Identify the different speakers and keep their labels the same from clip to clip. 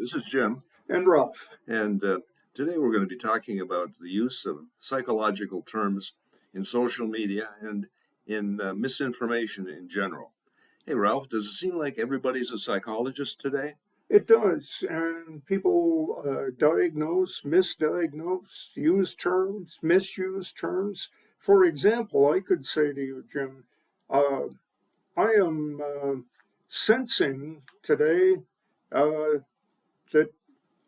Speaker 1: this is Jim.
Speaker 2: And Ralph.
Speaker 1: And today we're going to be talking about the use of psychological terms in social media and in misinformation in general. Hey, Ralph, does it seem like everybody's a psychologist today?
Speaker 2: It does. And people diagnose, misdiagnose, use terms, misuse terms. For example, I could say to you, Jim, I am sensing today that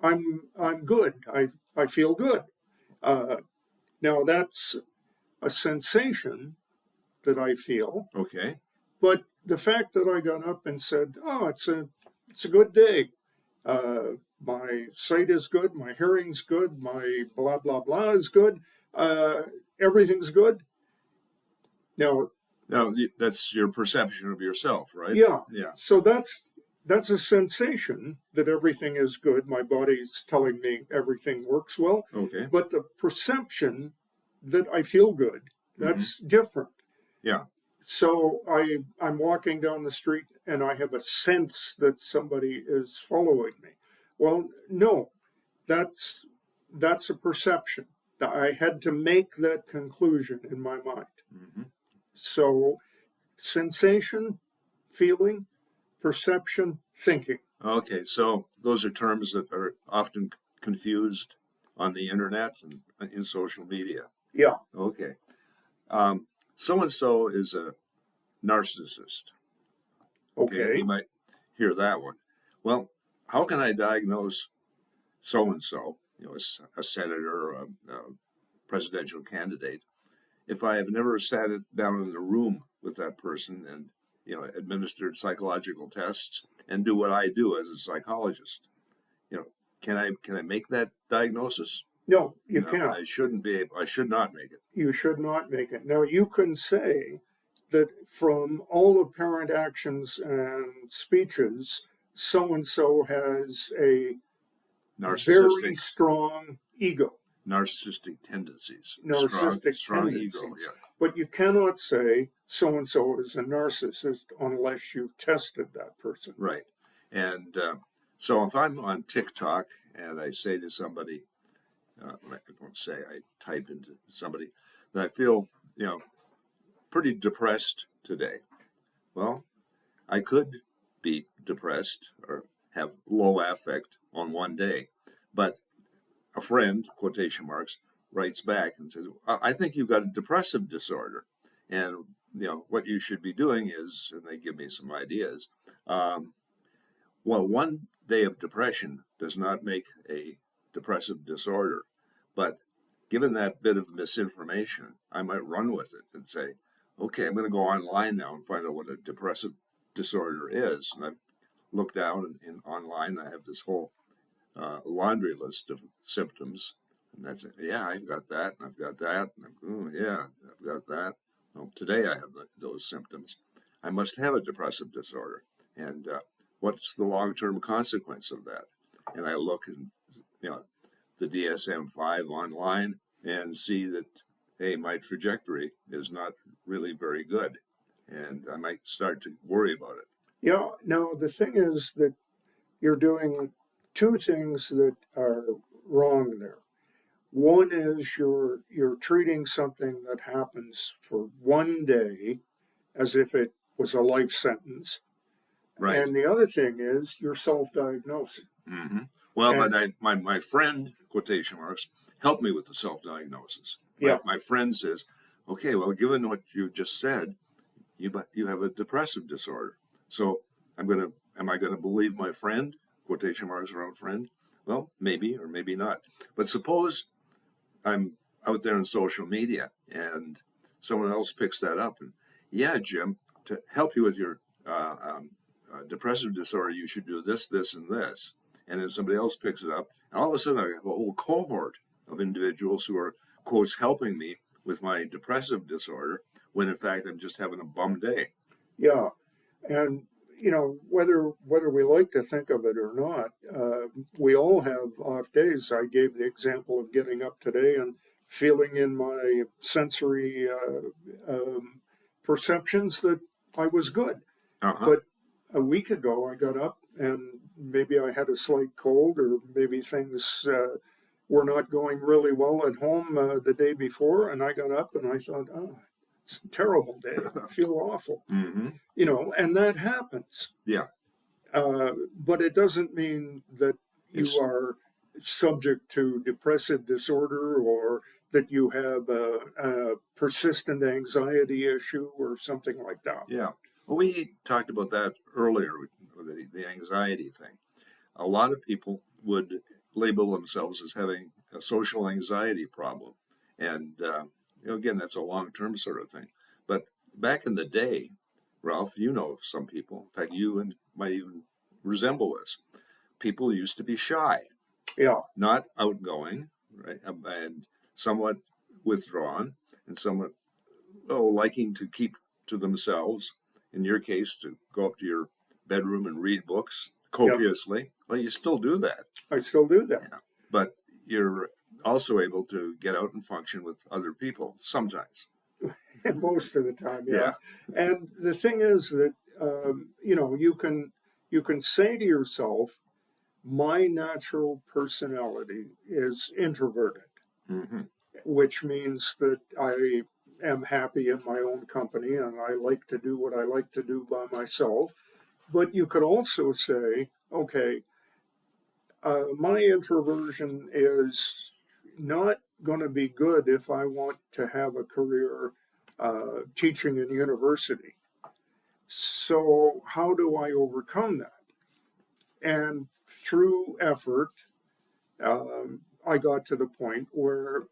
Speaker 2: I'm good. I feel good. Now that's a sensation that I feel.
Speaker 1: Okay.
Speaker 2: But the fact that I got up and said, "Oh, it's a good day. My sight is good. My hearing's good. My blah blah blah is good. Everything's good." Now,
Speaker 1: that's your perception of yourself, right?
Speaker 2: Yeah.
Speaker 1: Yeah.
Speaker 2: So that's a sensation that everything is good. My body's telling me everything works well.
Speaker 1: Okay.
Speaker 2: But the perception that I feel good, that's different.
Speaker 1: Yeah.
Speaker 2: So I'm walking down the street and I have a sense that somebody is following me. Well, no, that's a perception. I had to make that conclusion in my mind. So sensation, feeling, perception, thinking.
Speaker 1: Okay, so those are terms that are often confused on the internet and in social media.
Speaker 2: Yeah.
Speaker 1: Okay. So-and-so is a narcissist.
Speaker 2: Okay.
Speaker 1: You might hear that one. Well, how can I diagnose so-and-so, a senator or a presidential candidate, if I have never sat down in a room with that person and, administered psychological tests and do what I do as a psychologist? Can I make that diagnosis?
Speaker 2: No, you can't.
Speaker 1: I shouldn't be able. I should not make it.
Speaker 2: You should not make it. Now, you can say that from all apparent actions and speeches, so-and-so has a very strong ego.
Speaker 1: Narcissistic tendencies.
Speaker 2: Strong
Speaker 1: tendencies. Ego, yeah.
Speaker 2: But you cannot say so-and-so is a narcissist unless you've tested that person.
Speaker 1: Right. And so if I'm on TikTok and I say to somebody, I type into somebody that I feel, pretty depressed today. Well, I could be depressed or have low affect on one day, but a friend, quotation marks, writes back and says, I think you've got a depressive disorder. And, what you should be doing is, and they give me some ideas. One day of depression does not make a depressive disorder. But given that bit of misinformation, I might run with it and say, okay, I'm going to go online now and find out what a depressive disorder is. And I've looked down online. I have this whole laundry list of symptoms. And that's it. Yeah, I've got that, and I've got that. And I've got that. Well, today I have those symptoms. I must have a depressive disorder. And what's the long-term consequence of that? And I look and, the DSM-5 online and see that, hey, my trajectory is not really very good. And I might start to worry about it.
Speaker 2: Yeah. Now, the thing is that you're doing two things that are wrong there. One is you're treating something that happens for one day as if it was a life sentence.
Speaker 1: Right.
Speaker 2: And the other thing is you're self-diagnosing.
Speaker 1: Well, but my friend, quotation marks, helped me with the self-diagnosis. My friend says, okay, well, given what you just said, you have a depressive disorder. So am I going to believe my friend, quotation marks around friend? Well, maybe or maybe not. But suppose I'm out there on social media and someone else picks that up and, yeah, Jim, to help you with your depressive disorder, you should do this, this, and this. And then somebody else picks it up, and all of a sudden I have a whole cohort of individuals who are, quotes, helping me with my depressive disorder, when in fact I'm just having a bum day.
Speaker 2: Yeah, and whether we like to think of it or not, we all have off days. I gave the example of getting up today and feeling in my sensory perceptions that I was good. But a week ago I got up and maybe I had a slight cold, or maybe things were not going really well at home the day before, and I got up and I thought, oh, it's a terrible day. I feel awful,
Speaker 1: Mm-hmm.
Speaker 2: and that happens.
Speaker 1: Yeah.
Speaker 2: But it doesn't mean that you
Speaker 1: It's
Speaker 2: are subject to depressive disorder, or that you have a persistent anxiety issue or something like that.
Speaker 1: yeah. Well, we talked about that earlier, the anxiety thing. A lot of people would label themselves as having a social anxiety problem, and again, that's a long-term sort of thing. But back in the day, Ralph, you know of some people. In fact, you and might even resemble this. People used to be shy,
Speaker 2: Yeah,
Speaker 1: not outgoing, right, and somewhat withdrawn, and somewhat liking to keep to themselves. In your case, to go up to your bedroom and read books
Speaker 2: yeah,
Speaker 1: copiously. Well, you still do that,
Speaker 2: I still do that.
Speaker 1: yeah. But you're also able to get out and function with other people sometimes.
Speaker 2: Most of the time, yeah.
Speaker 1: Yeah.
Speaker 2: And the thing is that you can say to yourself, my natural personality is introverted,
Speaker 1: Mm-hmm.
Speaker 2: which means that I am happy in my own company and I like to do what I like to do by myself. But you could also say, okay, my introversion is not going to be good if I want to have a career teaching in university. So, how do I overcome that? And through effort, I got to the point where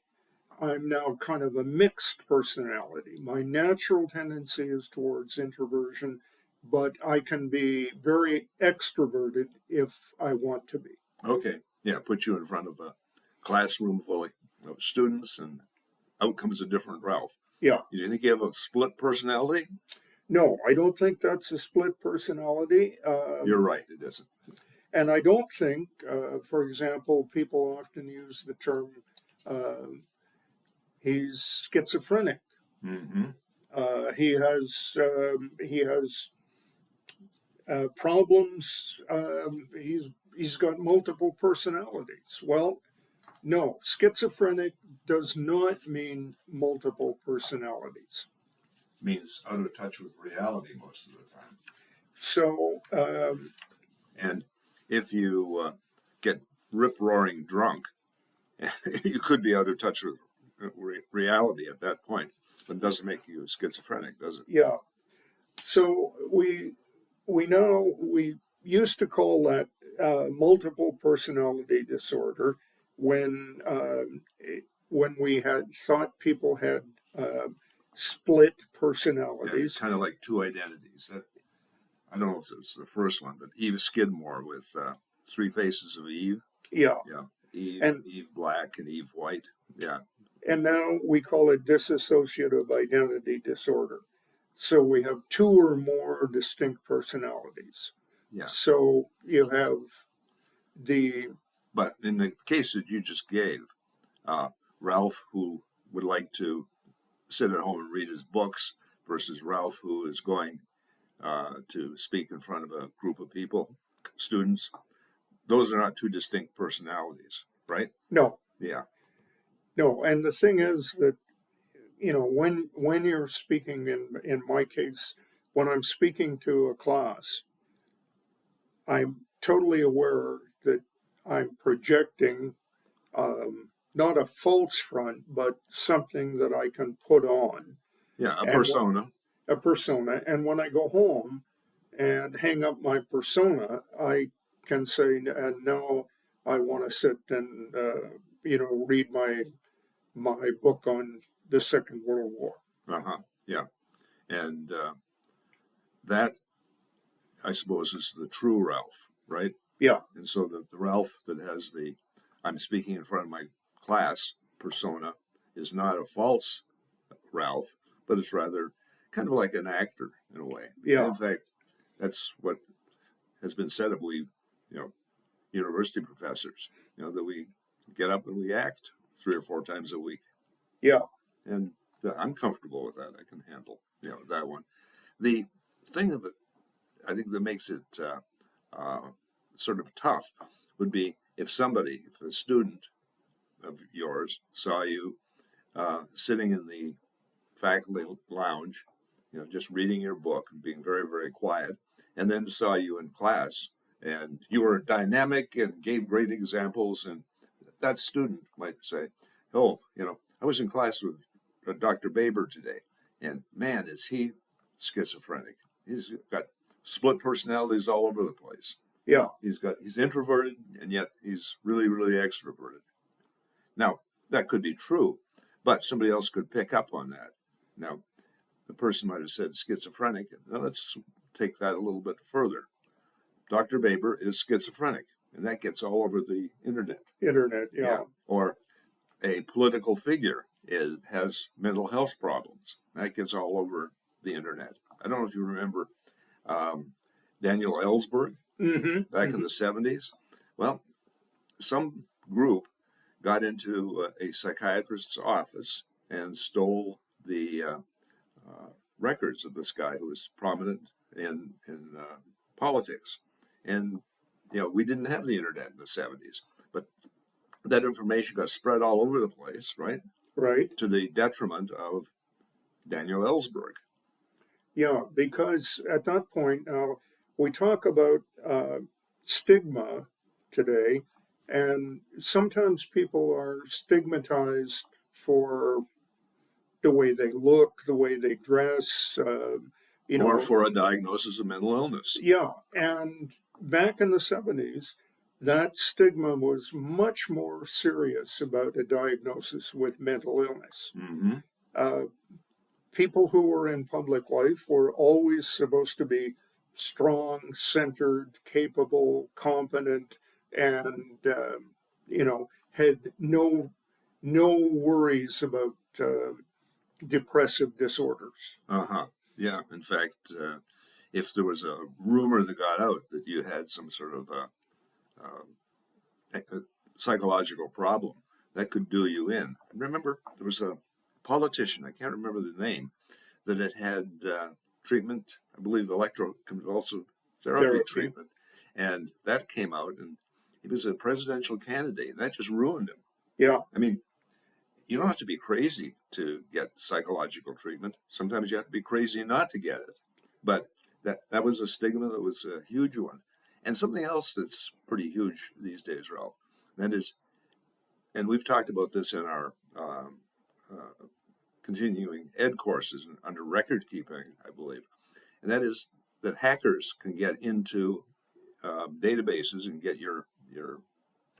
Speaker 2: I'm now kind of a mixed personality. My natural tendency is towards introversion, but I can be very extroverted if I want to be.
Speaker 1: Okay. Yeah. Put you in front of a classroom full of students, and out comes a different Ralph.
Speaker 2: Yeah.
Speaker 1: Do you think you have a split personality?
Speaker 2: No, I don't think that's a split personality.
Speaker 1: You're right. It isn't.
Speaker 2: And I don't think, for example, people often use the term uh, he's schizophrenic.
Speaker 1: Mm-hmm.
Speaker 2: He has problems. He's got multiple personalities. Well, no, schizophrenic does not mean multiple personalities.
Speaker 1: Means out of touch with reality most of the time.
Speaker 2: So
Speaker 1: And if you get rip roaring drunk, you could be out of touch with reality at that point. But it doesn't make you schizophrenic, does it?
Speaker 2: yeah, so we used to call that multiple personality disorder when we had thought people had uh, split
Speaker 1: Yeah, it's
Speaker 2: personalities.
Speaker 1: kind of like two identities. I don't know if it's the first one, but Eve Skidmore with Three Faces of Eve.
Speaker 2: Yeah,
Speaker 1: Yeah, Eve,
Speaker 2: and
Speaker 1: Eve Black, and Eve White. Yeah,
Speaker 2: now we call it dissociative identity disorder. So we have two or more distinct personalities.
Speaker 1: yeah.
Speaker 2: So you have the
Speaker 1: But in the case that you just gave, uh, Ralph, who would like to sit at home and read his books, versus Ralph, who is going to speak in front of a group of people, students, those are not two distinct personalities, right?
Speaker 2: no,
Speaker 1: Yeah.
Speaker 2: no, and the thing is that when you're speaking, in my case, when I'm speaking to a class, I'm totally aware that I'm projecting not a false front, but something that I can put on,
Speaker 1: Yeah, a
Speaker 2: and
Speaker 1: persona.
Speaker 2: a persona. And when I go home and hang up my persona, I can say, and now I want to sit and read my book on the Second World War.
Speaker 1: Uh-huh. Yeah. And that, I suppose, is the true Ralph, right?
Speaker 2: Yeah,
Speaker 1: And so the Ralph that has the I'm speaking in front of my class persona is not a false Ralph, but it's rather kind of like an actor in a way. And
Speaker 2: yeah,
Speaker 1: in fact, that's what has been said of we, university professors, that we get up and we act 3 or 4 times a week.
Speaker 2: yeah,
Speaker 1: And I'm comfortable with that. I can handle, that one. The thing of it, I think that makes it sort of tough would be if a student of yours saw you sitting in the faculty lounge, just reading your book and being very, very quiet, and then saw you in class and you were dynamic and gave great examples, and that student might say, "Oh, I was in class with Dr. Baber today, and man, is he schizophrenic. He's got split personalities all over the place.
Speaker 2: Yeah.
Speaker 1: He's introverted, and yet he's really, really extroverted." Now, that could be true, but somebody else could pick up on that. Now, the person might have said schizophrenic. Now, let's take that a little bit further. Dr. Baber is schizophrenic, and that gets all over the internet.
Speaker 2: Yeah.
Speaker 1: Or a political figure has mental health problems. That gets all over the internet. I don't know if you remember Daniel Ellsberg back in the 70s. Well, some group got into a psychiatrist's office and stole the records of this guy who was prominent in politics. And, we didn't have the internet in the 70s, but that information got spread all over the place, right?
Speaker 2: Right.
Speaker 1: To the detriment of Daniel Ellsberg.
Speaker 2: Yeah, because at that point, we talk about stigma today, and sometimes people are stigmatized for the way they look, the way they dress,
Speaker 1: or for a diagnosis of mental illness.
Speaker 2: Yeah, and back in the 70s, that stigma was much more serious about a diagnosis with mental illness. People who were in public life were always supposed to be strong, centered, capable, competent, and had no worries about depressive disorders.
Speaker 1: Yeah. In fact, if there was a rumor that got out that you had some sort of a psychological problem, that could do you in. I remember there was a politician, I can't remember the name, that had treatment, I believe electroconvulsive therapy treatment, and that came out, and he was a presidential candidate, and that just ruined him.
Speaker 2: Yeah.
Speaker 1: I mean, you don't have to be crazy to get psychological treatment. Sometimes you have to be crazy not to get it. But that was a stigma that was a huge one. And something else that's pretty huge these days, Ralph, that is, and we've talked about this in our continuing ed courses under record keeping, I believe, and that is that hackers can get into databases and get your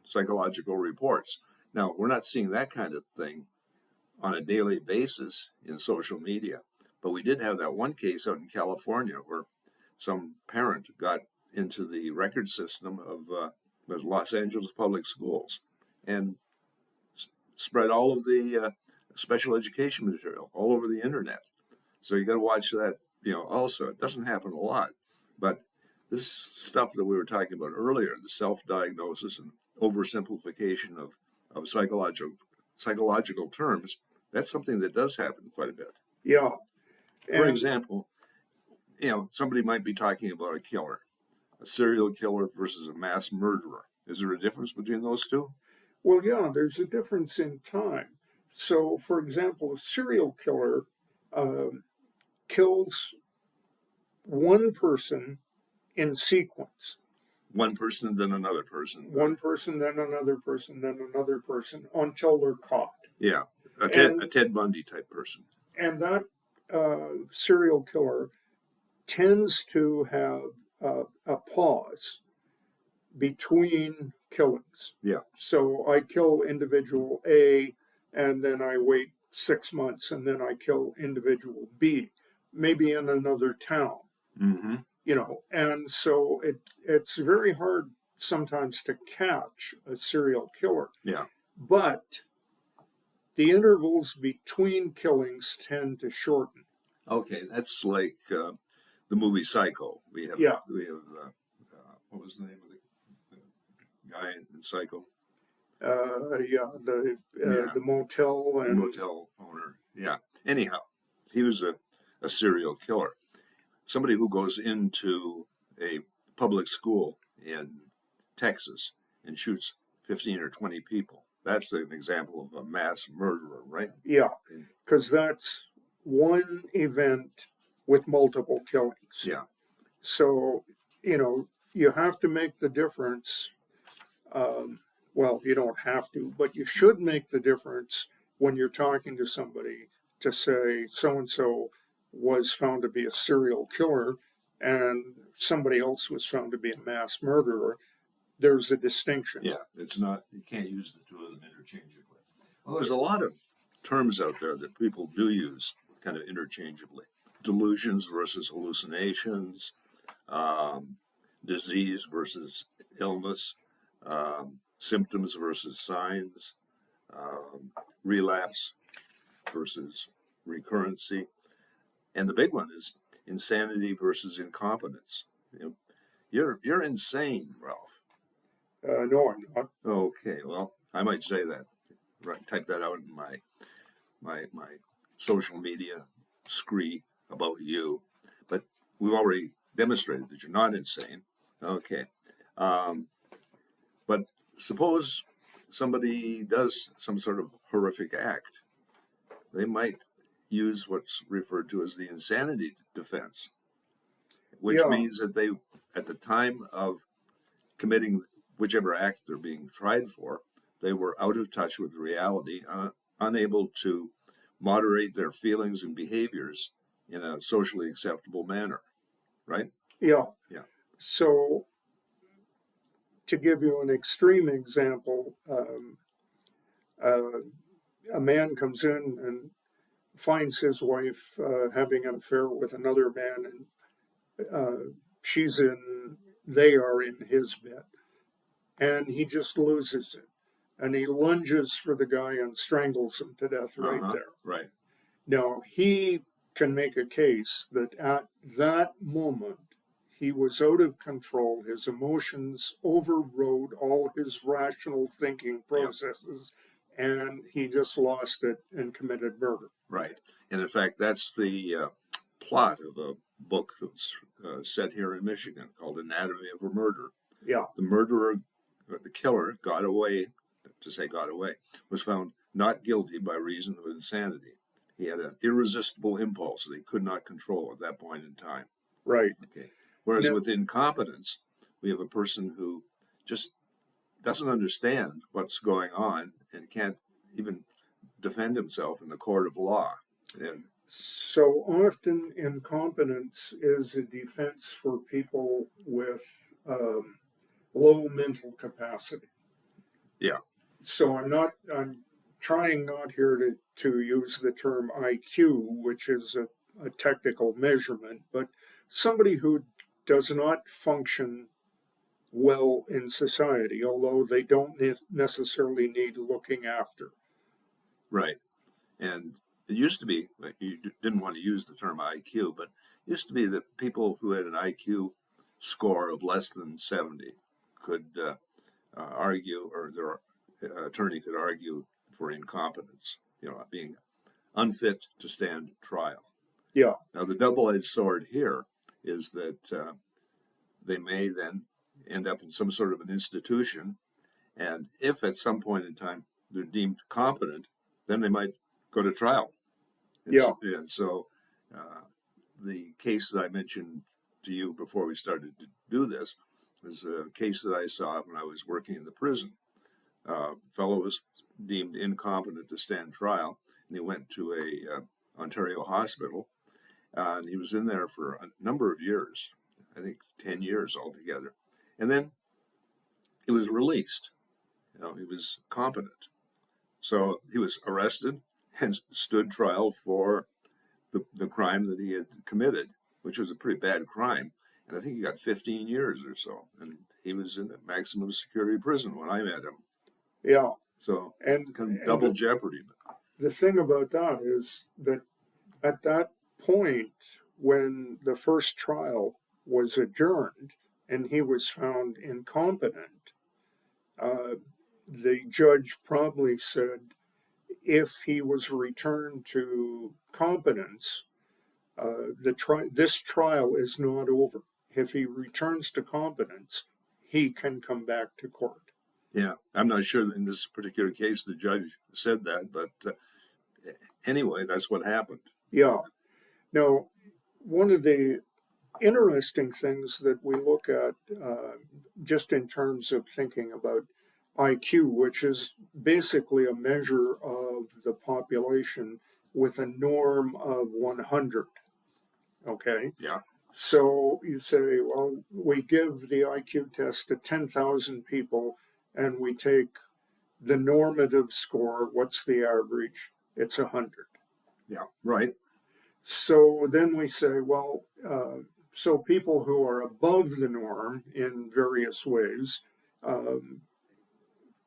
Speaker 1: psychological reports. Now, we're not seeing that kind of thing on a daily basis in social media, but we did have that one case out in California where some parent got into the record system of the Los Angeles public schools and spread all of the special education material all over the internet. So you got to watch that. Also, it doesn't happen a lot, but this stuff that we were talking about earlier, the self-diagnosis and oversimplification of psychological terms, that's something that does happen quite a bit.
Speaker 2: Yeah.
Speaker 1: For example, somebody might be talking about a killer, a serial killer versus a mass murderer. Is there a difference between those two?
Speaker 2: Well, yeah, there's a difference in time. So, for example, a serial killer kills one person in sequence.
Speaker 1: One person, then another person.
Speaker 2: One person, then another person, then another person, until they're caught.
Speaker 1: Yeah, a Ted Bundy type person.
Speaker 2: And that serial killer tends to have a pause between killings.
Speaker 1: Yeah.
Speaker 2: So I kill individual A, and then I wait 6 months, and then I kill individual B, maybe in another town. And so it's very hard sometimes to catch a serial killer.
Speaker 1: Yeah.
Speaker 2: But the intervals between killings tend to shorten.
Speaker 1: Okay, that's like the movie Psycho. We have what was the name of the guy in Psycho?
Speaker 2: The motel and
Speaker 1: the motel owner. Yeah. Anyhow, he was a serial killer. Somebody who goes into a public school in Texas and shoots 15 or 20 people. That's an example of a mass murderer, right?
Speaker 2: Yeah, because that's one event with multiple killings.
Speaker 1: Yeah.
Speaker 2: So, you have to make the difference. Well, you don't have to, but you should make the difference when you're talking to somebody to say so and so was found to be a serial killer and somebody else was found to be a mass murderer. There's a distinction.
Speaker 1: Yeah, it's not, you can't use the two of them interchangeably. Well, there's a lot of terms out there that people do use kind of interchangeably. Delusions versus hallucinations, disease versus illness, symptoms versus signs, relapse versus recurrency. And the big one is insanity versus incompetence. You know, you're insane, Ralph.
Speaker 2: No, I'm not.
Speaker 1: Okay, well, I might say that. Right, type that out in my social media scree about you. But we've already demonstrated that you're not insane. Okay, um, but suppose somebody does some sort of horrific act, they might use what's referred to as the insanity defense, which
Speaker 2: Yeah,
Speaker 1: means that they, at the time of committing whichever act they're being tried for, they were out of touch with reality, unable to moderate their feelings and behaviors in a socially acceptable manner, right?
Speaker 2: yeah.
Speaker 1: Yeah.
Speaker 2: So, to give you an extreme example, uh, a man comes in and finds his wife having an affair with another man, and she's in, they are in his bed, and he just loses it. And he lunges for the guy and strangles him to death right there.
Speaker 1: Right.
Speaker 2: Now, he can make a case that at that moment, he was out of control. His emotions overrode all his rational thinking processes, and he just lost it and committed murder.
Speaker 1: Right. And in fact, that's the plot of a book that's set here in Michigan called Anatomy of a Murder.
Speaker 2: Yeah,
Speaker 1: The murderer, the killer, got away, to say got away, was found not guilty by reason of insanity. He had an irresistible impulse that he could not control at that point in time.
Speaker 2: right.
Speaker 1: Okay. Whereas
Speaker 2: Now,
Speaker 1: with incompetence, we have a person who just doesn't understand what's going on and can't even defend himself in the court of law. And
Speaker 2: so often, incompetence is a defense for people with low mental capacity.
Speaker 1: yeah,
Speaker 2: So I'm trying not here to use the term IQ, which is a technical measurement, but somebody who does not function well in society, although they don't necessarily need looking after.
Speaker 1: right. And it used to be, like, you didn't want to use the term IQ, but it used to be that people who had an IQ score of less than 70 could argue, or their attorney could argue for incompetence, being unfit to stand trial.
Speaker 2: Yeah,
Speaker 1: Now, the double edged sword here is that they may then end up in some sort of an institution. And if at some point in time they're deemed competent, then they might go to trial.
Speaker 2: yeah,
Speaker 1: And so the case that I mentioned to you before we started to do this was a case that I saw when I was working in the prison. Fellow was deemed incompetent to stand trial, and he went to a Ontario hospital, and he was in there for a number of years, I think 10 years altogether. And then he was released. He was competent. So he was arrested and stood trial for the crime that he had committed, which was a pretty bad crime. And I think he got 15 years or so. And he was in a maximum security prison when I met him.
Speaker 2: yeah.
Speaker 1: So
Speaker 2: And,
Speaker 1: kind of
Speaker 2: and
Speaker 1: double jeopardy.
Speaker 2: the thing about that is that at that point, when the first trial was adjourned and he was found incompetent, uh, the judge probably said if he was returned to competence, this trial is not over. If he returns to competence, he can come back to court.
Speaker 1: Yeah, I'm not sure in this particular case the judge said that, but anyway, that's what happened.
Speaker 2: Yeah. Now, one of the interesting things that we look at just in terms of thinking about IQ, which is basically a measure of the population with a norm of 100. Okay.
Speaker 1: Yeah.
Speaker 2: So you say, well, we give the IQ test to 10,000 people and we take the normative score. What's the average? It's 100.
Speaker 1: Yeah, right.
Speaker 2: So then we say, well, so people who are above the norm in various ways, um,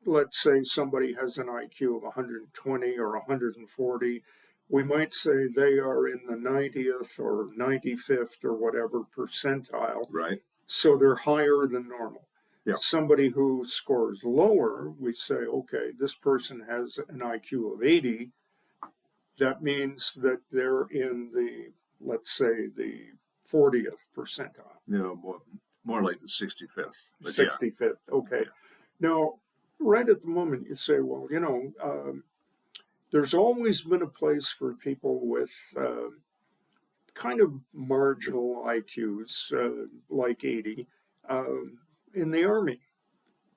Speaker 2: let's say somebody has an IQ of 120 or 140, we might say they are in the 90th or 95th or whatever percentile.
Speaker 1: Right.
Speaker 2: So they're higher than normal.
Speaker 1: Yeah.
Speaker 2: Somebody who scores lower, we say, okay, this person has an IQ of 80. That means that they're in the, let's say, the 40th percentile.
Speaker 1: Yeah, more like the 65th.
Speaker 2: 65th, okay.
Speaker 1: Yeah.
Speaker 2: Now, right at the moment, you say, well, there's always been a place for people with kind of marginal IQs, like 80, in the Army.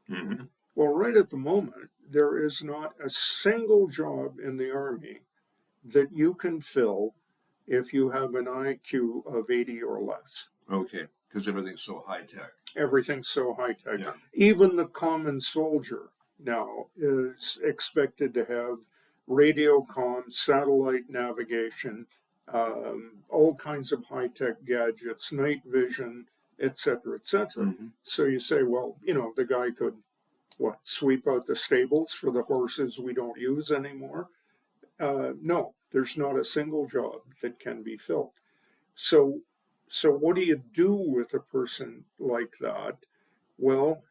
Speaker 1: Mm-hmm.
Speaker 2: Well, right at the moment, there is not a single job in the Army that you can fill if you have an IQ of 80 or less.
Speaker 1: Okay, because everything's so high tech.
Speaker 2: Everything's so high tech.
Speaker 1: Yeah.
Speaker 2: Even the common soldier now is expected to have radio comm, satellite navigation, all kinds of high tech gadgets, night vision, etc., etc.
Speaker 1: Mm-hmm.
Speaker 2: So you say, well, the guy could sweep out the stables for the horses we don't use anymore? No, there's not a single job that can be filled. So what do you do with a person like that? Well,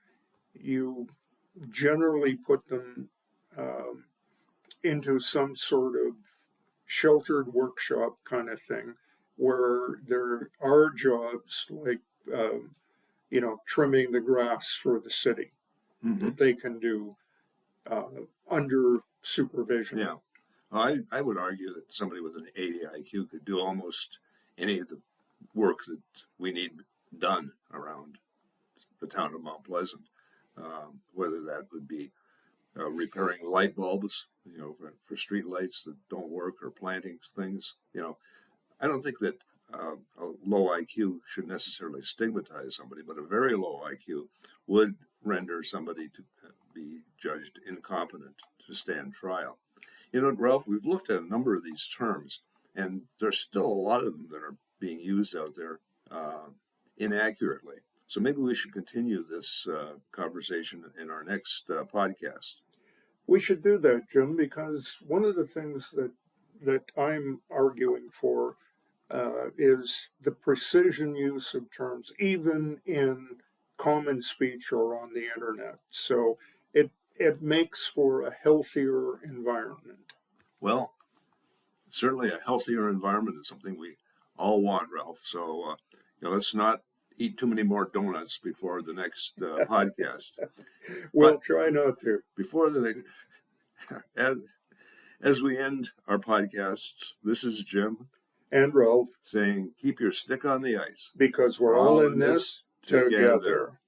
Speaker 2: you generally put them into some sort of sheltered workshop kind of thing, where there are jobs like trimming the grass for the city
Speaker 1: Mm-hmm.
Speaker 2: that they can do under supervision.
Speaker 1: Yeah. I would argue that somebody with an 80 IQ could do almost any of the work that we need done around the town of Mount Pleasant, whether that would be repairing light bulbs, for street lights that don't work, or planting things. I don't think that a low IQ should necessarily stigmatize somebody, but a very low IQ would render somebody to be judged incompetent to stand trial. Ralph, we've looked at a number of these terms, and there's still a lot of them that are being used out there inaccurately. So maybe we should continue this conversation in our next podcast.
Speaker 2: We should do that, Jim, because one of the things that I'm arguing for is the precision use of terms, even in common speech or on the internet. So it makes for a healthier environment.
Speaker 1: Well, certainly a healthier environment is something we all want, Ralph. So let's not eat too many more donuts before the next podcast.
Speaker 2: We'll try not to.
Speaker 1: Before the next, as we end our podcasts, this is Jim
Speaker 2: and Ralph
Speaker 1: saying, keep your stick on the ice.
Speaker 2: Because we're all in this together.